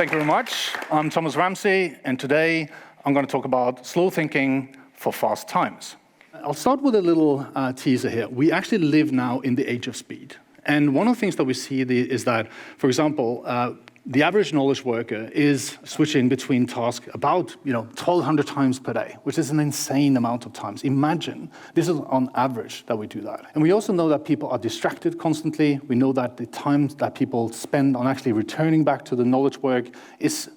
Thank you very much. I'm Thomas Ramsøy, and today I'm going to talk about slow thinking for fast times. I'll start with a little teaser here. We actually live now in the age of speed. And one of the things that we see is that, for example, the average knowledge worker is switching between tasks about 1,200 times per day, which is an insane amount of times. Imagine, this is on average that we do that. And we also know that people are distracted constantly. We know that the time that people spend on actually returning back to the knowledge work is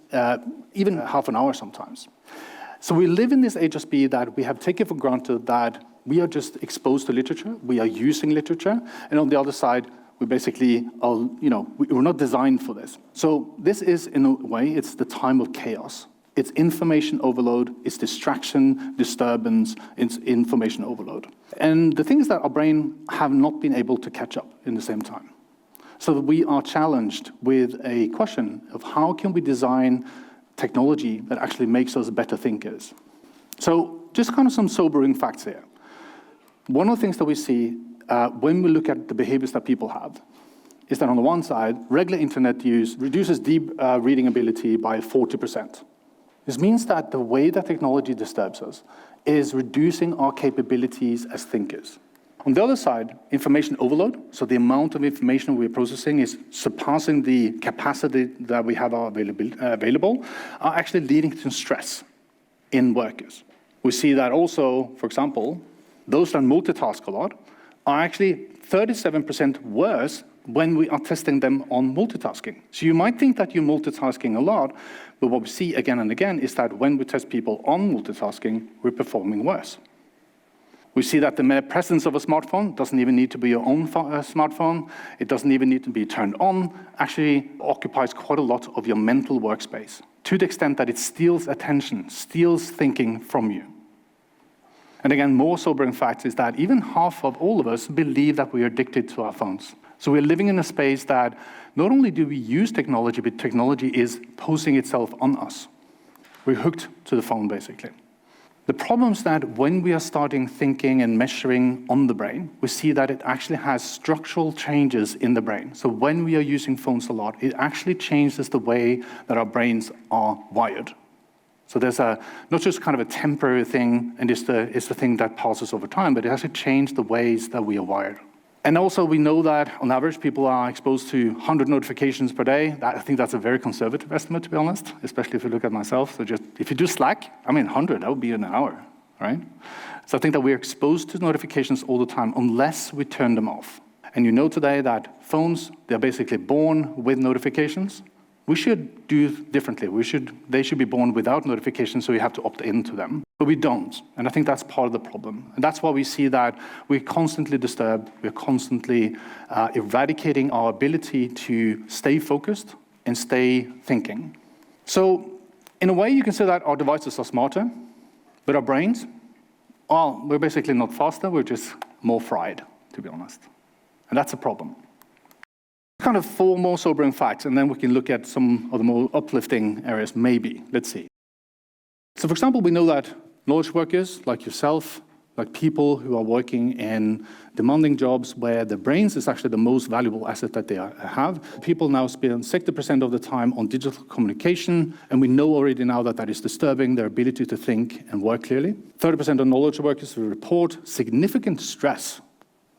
even half an hour sometimes. So we live in this age of speed that we have taken for granted that we are just exposed to literature, we are using literature, and on the other side, we basically are, we're not designed for this. So this is, in a way, it's the time of chaos. It's information overload, it's distraction, disturbance, it's information overload. And the thing is that our brain have not been able to catch up in the same time. So we are challenged with a question of how can we design technology that actually makes us better thinkers. So just kind of some sobering facts here. One of the things that we see when we look at the behaviors that people have is that on the one side, regular internet use reduces deep reading ability by 40%. This means that the way that technology disturbs us is reducing our capabilities as thinkers. On the other side, information overload, so the amount of information we're processing is surpassing the capacity that we have available, are actually leading to stress in workers. We see that also, for example, those that multitask a lot are actually 37% worse when we are testing them on multitasking. So you might think that you're multitasking a lot, but what we see again and again is that when we test people on multitasking, we're performing worse. We see that the mere presence of a smartphone doesn't even need to be your own smartphone. It doesn't even need to be turned on. Actually occupies quite a lot of your mental workspace to the extent that it steals attention, steals thinking from you. And again, more sobering fact is that even half of all of us believe that we are addicted to our phones. So we're living in a space that not only do we use technology, but technology is posing itself on us. We're hooked to the phone, basically. The problem is that when we are starting thinking and measuring on the brain, we see that it actually has structural changes in the brain. So when we are using phones a lot, it actually changes the way that our brains are wired. So there's not just kind of a temporary thing, and it's the thing that passes over time, but it actually changed the ways that we are wired. And also we know that on average, people are exposed to 100 notifications per day. I think that's a very conservative estimate, to be honest, especially if you look at myself. So just, if you do Slack, 100, that would be an hour, right? So I think that we're exposed to notifications all the time, unless we turn them off. And you know today that phones, they're basically born with notifications. We should do differently. They should be born without notifications, so we have to opt into them. But we don't, and I think that's part of the problem. And that's why we see that we're constantly disturbed, we're constantly eradicating our ability to stay focused and stay thinking. So, in a way, you can say that our devices are smarter, but our brains, well, we're basically not faster, we're just more fried, to be honest. And that's a problem. Kind of 4 more sobering facts, and then we can look at some of the more uplifting areas, maybe. Let's see. So, for example, we know that knowledge workers like yourself, like people who are working in demanding jobs where the brains is actually the most valuable asset that they have. People now spend 60% of the time on digital communication, and we know already now that that is disturbing their ability to think and work clearly. 30% of knowledge workers will report significant stress.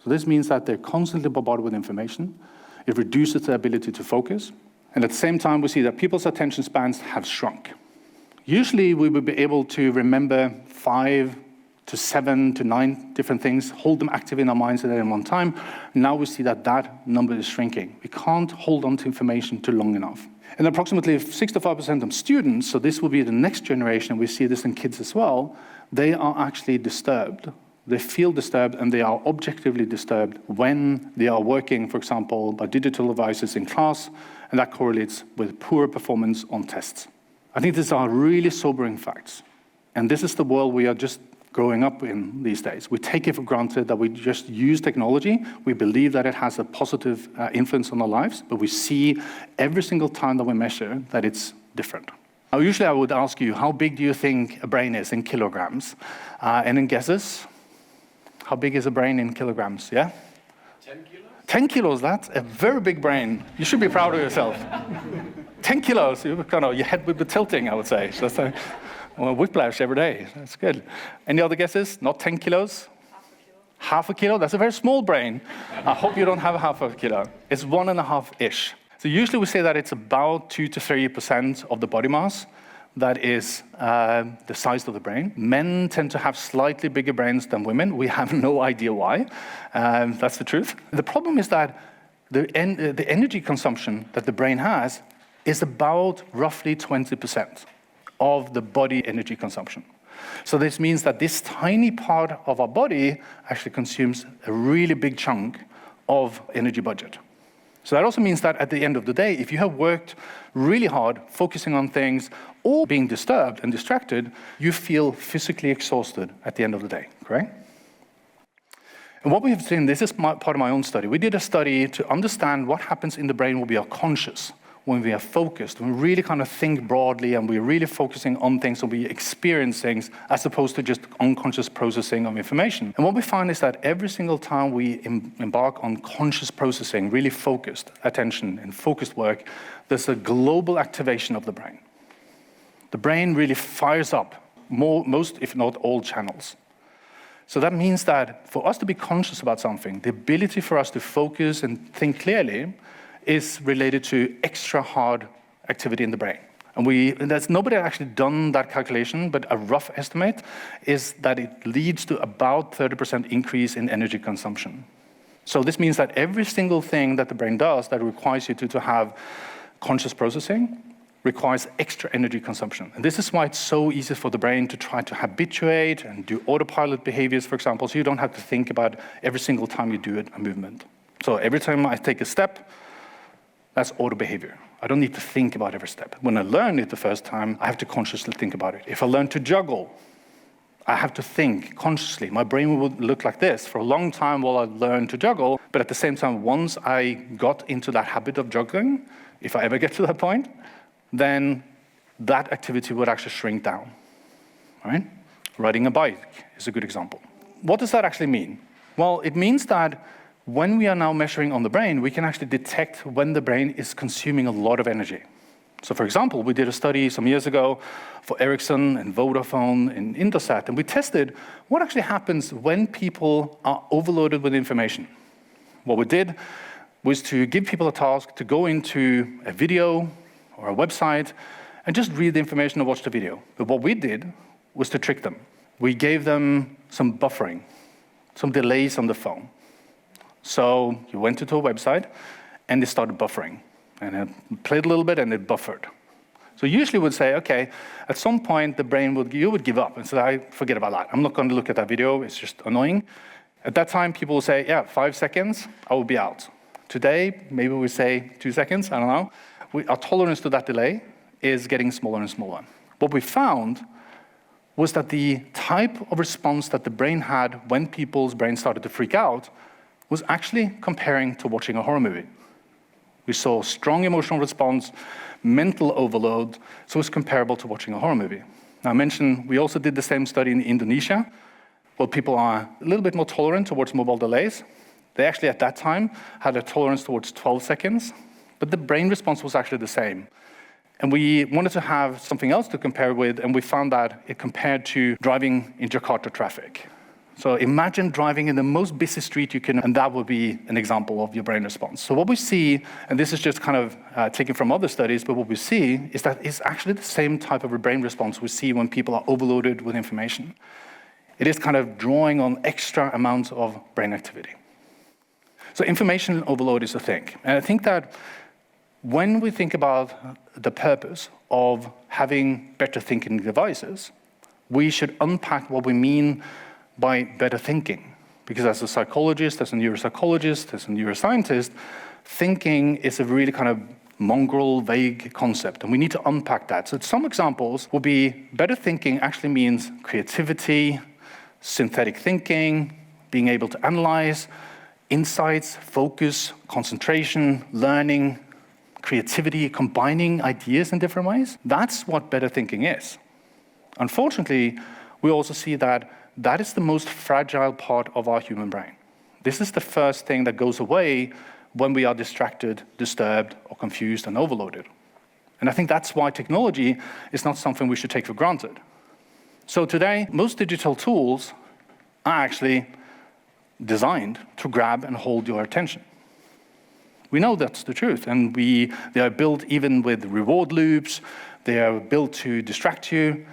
So this means that they're constantly bombarded with information. It reduces their ability to focus. And at the same time, we see that people's attention spans have shrunk. Usually, we would be able to remember 5 to 7 to 9 different things, hold them active in our minds at any one time. Now we see that that number is shrinking. We can't hold on to information too long enough. And approximately 65% of students, so this will be the next generation, we see this in kids as well, they are actually disturbed. They feel disturbed, and they are objectively disturbed when they are working, for example, by digital devices in class, and that correlates with poor performance on tests. I think these are really sobering facts, and this is the world we are just growing up in these days. We take it for granted that we just use technology. We believe that it has a positive influence on our lives, but we see every single time that we measure that it's different. Now, usually I would ask you, how big do you think a brain is in kilograms? And in guesses? How big is a brain in kilograms, yeah? 10 kilos? 10 kilos, that's a very big brain. You should be proud of yourself. 10 kilos, your head would be tilting, I would say. So that's whiplash every day. That's good. Any other guesses? Not 10 kilos? Half a kilo? That's a very small brain. I hope you don't have half a kilo. It's 1.5-ish. So usually we say that it's about 2 to 3% of the body mass that is the size of the brain. Men tend to have slightly bigger brains than women. We have no idea why. That's the truth. The problem is that the energy consumption that the brain has is about roughly 20% of the body energy consumption. So this means that this tiny part of our body actually consumes a really big chunk of energy budget. So that also means that at the end of the day, if you have worked really hard, focusing on things, or being disturbed and distracted, you feel physically exhausted at the end of the day, correct? And what we have seen, this is part of my own study. We did a study to understand what happens in the brain when we are conscious, when we are focused, when we really kind of think broadly and we're really focusing on things and we experience things as opposed to just unconscious processing of information. And what we find is that every single time we embark on conscious processing, really focused attention and focused work, there's a global activation of the brain. The brain really fires up most, if not all, channels. So that means that for us to be conscious about something, the ability for us to focus and think clearly is related to extra hard activity in the brain. And there's nobody actually done that calculation, but a rough estimate is that it leads to about 30% increase in energy consumption. So this means that every single thing that the brain does that requires you to have conscious processing requires extra energy consumption. And this is why it's so easy for the brain to try to habituate and do autopilot behaviors, for example, so you don't have to think about every single time you do a movement. So every time I take a step, that's auto behavior. I don't need to think about every step. When I learn it the first time, I have to consciously think about it. If I learn to juggle, I have to think consciously. My brain will look like this for a long time while I learn to juggle, but at the same time, once I got into that habit of juggling, if I ever get to that point, then that activity would actually shrink down, right? Riding a bike is a good example. What does that actually mean? Well, it means that when we are now measuring on the brain, we can actually detect when the brain is consuming a lot of energy. So for example, we did a study some years ago for Ericsson and Vodafone and Indosat, and we tested what actually happens when people are overloaded with information. What we did was to give people a task to go into a video or a website and just read the information and watch the video. But what we did was to trick them. We gave them some buffering, some delays on the phone. So you went into a website, and it started buffering. And it played a little bit, and it buffered. So usually we'd say, okay, at some point, the brain would give up and say, I forget about that. I'm not going to look at that video. It's just annoying. At that time, people will say, yeah, 5 seconds, I will be out. Today, maybe we say 2 seconds, I don't know. Our tolerance to that delay is getting smaller and smaller. What we found was that the type of response that the brain had when people's brains started to freak out was actually comparing to watching a horror movie. We saw strong emotional response, mental overload, so it's comparable to watching a horror movie. Now, I mentioned we also did the same study in Indonesia, where people are a little bit more tolerant towards mobile delays. They actually, at that time, had a tolerance towards 12 seconds, but the brain response was actually the same. And we wanted to have something else to compare with, and we found that it compared to driving in Jakarta traffic. So imagine driving in the most busy street you can, and that would be an example of your brain response. So what we see, and this is just kind of taken from other studies, but what we see is that it's actually the same type of a brain response we see when people are overloaded with information. It is kind of drawing on extra amounts of brain activity. So information overload is a thing. And I think that when we think about the purpose of having better thinking devices, we should unpack what we mean by better thinking. Because as a psychologist, as a neuropsychologist, as a neuroscientist, thinking is a really kind of mongrel, vague concept, and we need to unpack that. So some examples will be better thinking actually means creativity, synthetic thinking, being able to analyze, insights, focus, concentration, learning, creativity, combining ideas in different ways. That's what better thinking is. Unfortunately, we also see that that is the most fragile part of our human brain. This is the first thing that goes away when we are distracted, disturbed, or confused and overloaded. And I think that's why technology is not something we should take for granted. So today, most digital tools are actually designed to grab and hold your attention. We know that's the truth, and they are built even with reward loops. They are built to distract you.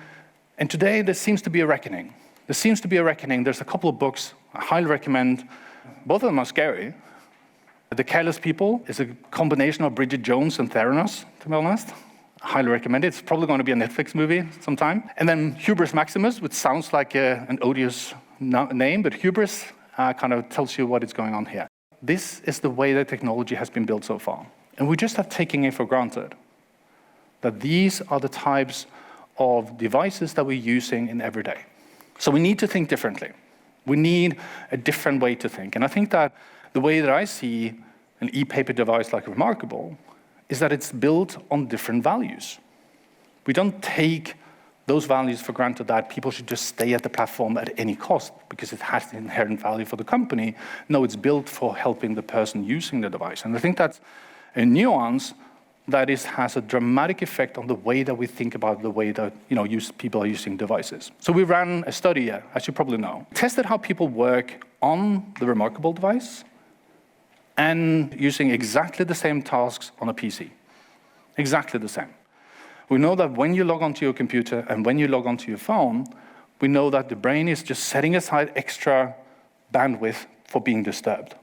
And today, there seems to be a reckoning. There's a couple of books I highly recommend. Both of them are scary. The Careless People is a combination of Bridget Jones and Theranos, to be honest. I highly recommend it. It's probably going to be a Netflix movie sometime. And then Hubris Maximus, which sounds like an odious name, but hubris kind of tells you what is going on here. This is the way that technology has been built so far. And we just have taken it for granted that these are the types of devices that we're using in every day. So we need to think differently. We need a different way to think. And I think that the way that I see an e-paper device like Remarkable is that it's built on different values. We don't take those values for granted, that people should just stay at the platform at any cost because it has inherent value for the company. No, it's built for helping the person using the device. And I think that's a nuance that has a dramatic effect on the way that we think about the way that people are using devices. So we ran a study, as you probably know, tested how people work on the Remarkable device and using exactly the same tasks on a PC. Exactly the same. We know that when you log onto your computer and when you log onto your phone, we know that the brain is just setting aside extra bandwidth for being disturbed.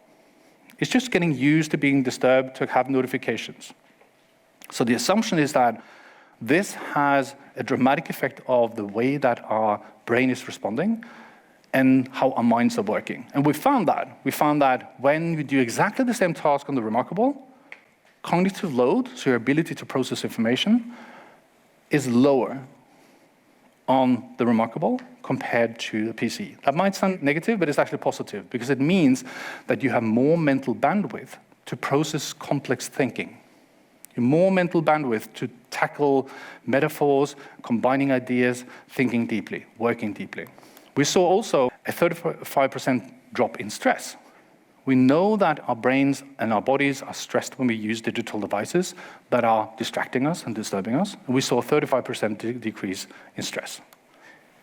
It's just getting used to being disturbed to have notifications. So the assumption is that this has a dramatic effect of the way that our brain is responding and how our minds are working. And we found that when we do exactly the same task on the Remarkable, cognitive load, so your ability to process information, is lower on the Remarkable compared to the PC. That might sound negative, but it's actually positive, because it means that you have more mental bandwidth to process complex thinking. More mental bandwidth to tackle metaphors, combining ideas, thinking deeply, working deeply. We saw also a 35% drop in stress. We know that our brains and our bodies are stressed when we use digital devices that are distracting us and disturbing us. And we saw a 35% decrease in stress.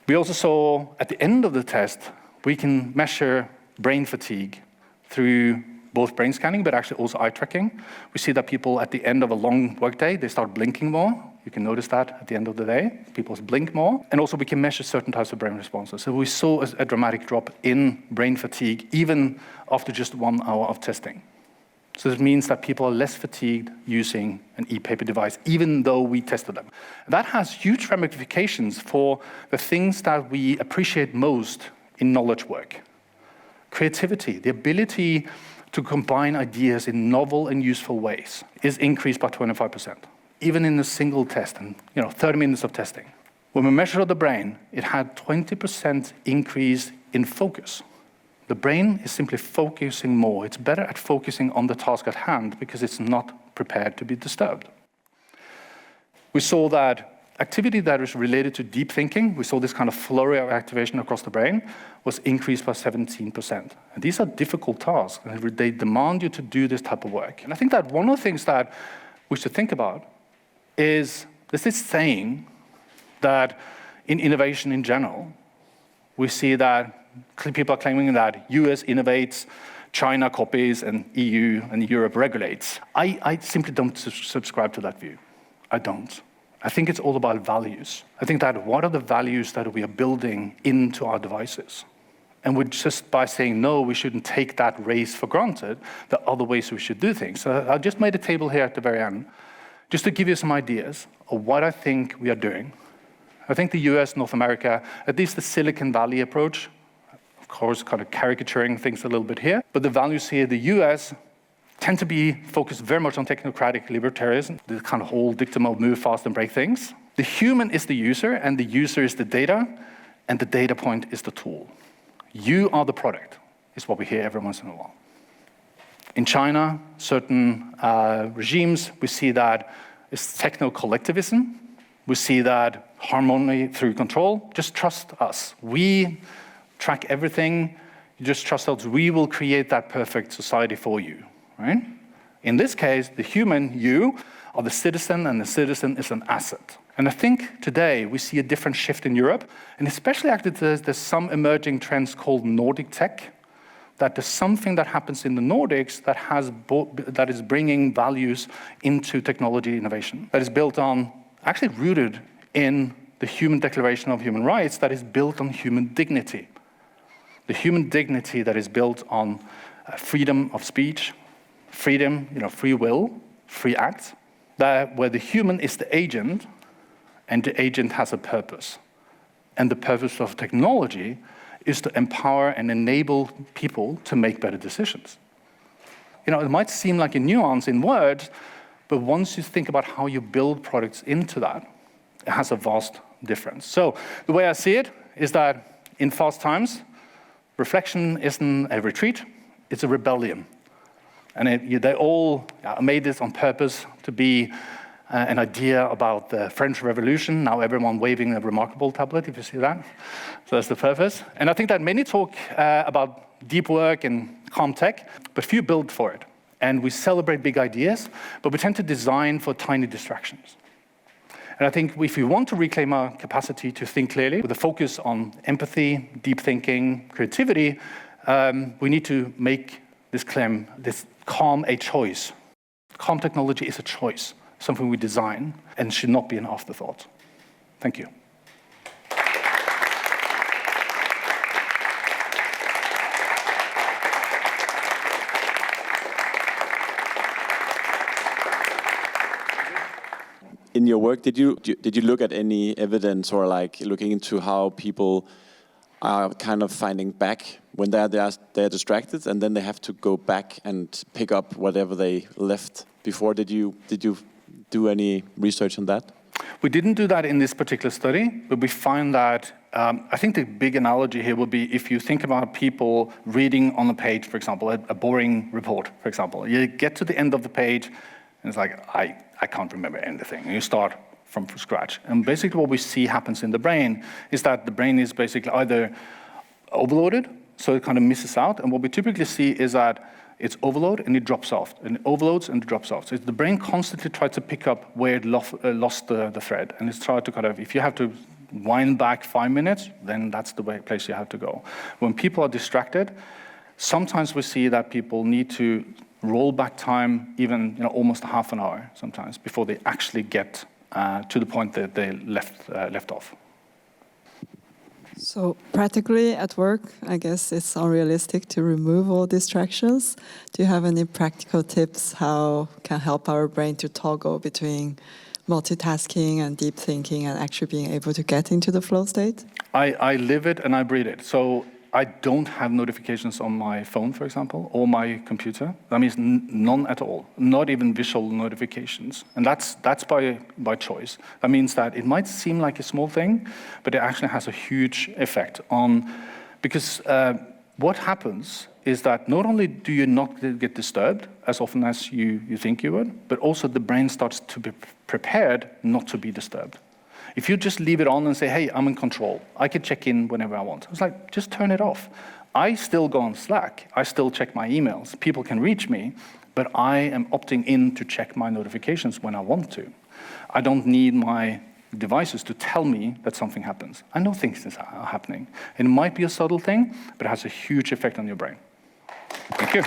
We also saw at the end of the test, we can measure brain fatigue through both brain scanning, but actually also eye tracking. We see that people at the end of a long workday, they start blinking more. You can notice that at the end of the day, people blink more. And also we can measure certain types of brain responses. So we saw a dramatic drop in brain fatigue, even after just 1 hour of testing. So this means that people are less fatigued using an e-paper device, even though we tested them. That has huge ramifications for the things that we appreciate most in knowledge work. Creativity, the ability to combine ideas in novel and useful ways is increased by 25%, even in a single test and 30 minutes of testing. When we measured the brain, it had 20% increase in focus. The brain is simply focusing more. It's better at focusing on the task at hand because it's not prepared to be disturbed. We saw that activity that is related to deep thinking, we saw this kind of flurry of activation across the brain, was increased by 17%. And these are difficult tasks, and they demand you to do this type of work. And I think that one of the things that we should think about is there's this saying that in innovation in general, we see that people are claiming that US innovates, China copies, and EU and Europe regulates. I simply don't subscribe to that view. I don't. I think it's all about values. I think that what are the values that we are building into our devices? And we're just by saying, no, we shouldn't take that race for granted, there are other ways we should do things. So I just made a table here at the very end, just to give you some ideas of what I think we are doing. I think the US, North America, at least the Silicon Valley approach, of course, kind of caricaturing things a little bit here, but the values here, the US, tend to be focused very much on technocratic libertarianism, the kind of whole dictum of move fast and break things. The human is the user, and the user is the data, and the data point is the tool. You are the product, is what we hear every once in a while. In China, certain regimes, we see that it's techno-collectivism. We see that harmony through control. Just trust us. We track everything. You just trust us. We will create that perfect society for you. Right? In this case, the human, you, are the citizen, and the citizen is an asset. And I think today we see a different shift in Europe, and especially actually there's some emerging trends called Nordic tech, that there's something that happens in the Nordics that is bringing values into technology innovation, that is built on, actually rooted in the Human Declaration of Human Rights, that is built on human dignity. The human dignity that is built on freedom of speech, freedom, free will, free act, where the human is the agent, and the agent has a purpose. And the purpose of technology is to empower and enable people to make better decisions. It might seem like a nuance in words, but once you think about how you build products into that, it has a vast difference. So the way I see it is that in fast times, reflection isn't a retreat, it's a rebellion. And they all made this on purpose to be an idea about the French Revolution. Now everyone waving a Remarkable tablet, if you see that. So that's the purpose. And I think that many talk about deep work and calm tech, but few build for it. And we celebrate big ideas, but we tend to design for tiny distractions. And I think if we want to reclaim our capacity to think clearly, with a focus on empathy, deep thinking, creativity, we need to make this claim, this calm a choice. Calm technology is a choice, something we design, and should not be an afterthought. Thank you. In your work, did you look at any evidence or looking into how people are kind of finding back when they're distracted, and then they have to go back and pick up whatever they left before? Did you do any research on that? We didn't do that in this particular study, but we find that I think the big analogy here would be if you think about people reading on a page, for example, a boring report, for example. You get to the end of the page, and it's like, I can't remember anything. And you start from scratch. And basically what we see happens in the brain is that the brain is basically either overloaded, so it kind of misses out. And what we typically see is that it's overload and it drops off, and it overloads and it drops off. So the brain constantly tries to pick up where it lost the thread. And it's trying to kind of, if you have to wind back 5 minutes, then that's the place you have to go. When people are distracted, sometimes we see that people need to roll back time even almost half an hour sometimes before they actually get to the point that they left off. So practically at work, I guess it's unrealistic to remove all distractions. Do you have any practical tips how can help our brain to toggle between multitasking and deep thinking and actually being able to get into the flow state? I live it and I breathe it. So I don't have notifications on my phone, for example, or my computer. That means none at all, not even visual notifications. And that's by choice. That means that it might seem like a small thing, but it actually has a huge effect on, because what happens is that not only do you not get disturbed as often as you think you would, but also the brain starts to be prepared not to be disturbed. If you just leave it on and say, hey, I'm in control, I can check in whenever I want. It's like, just turn it off. I still go on Slack. I still check my emails. People can reach me, but I am opting in to check my notifications when I want to. I don't need my devices to tell me that something happens. I know things are happening. It might be a subtle thing, but it has a huge effect on your brain. Thank you.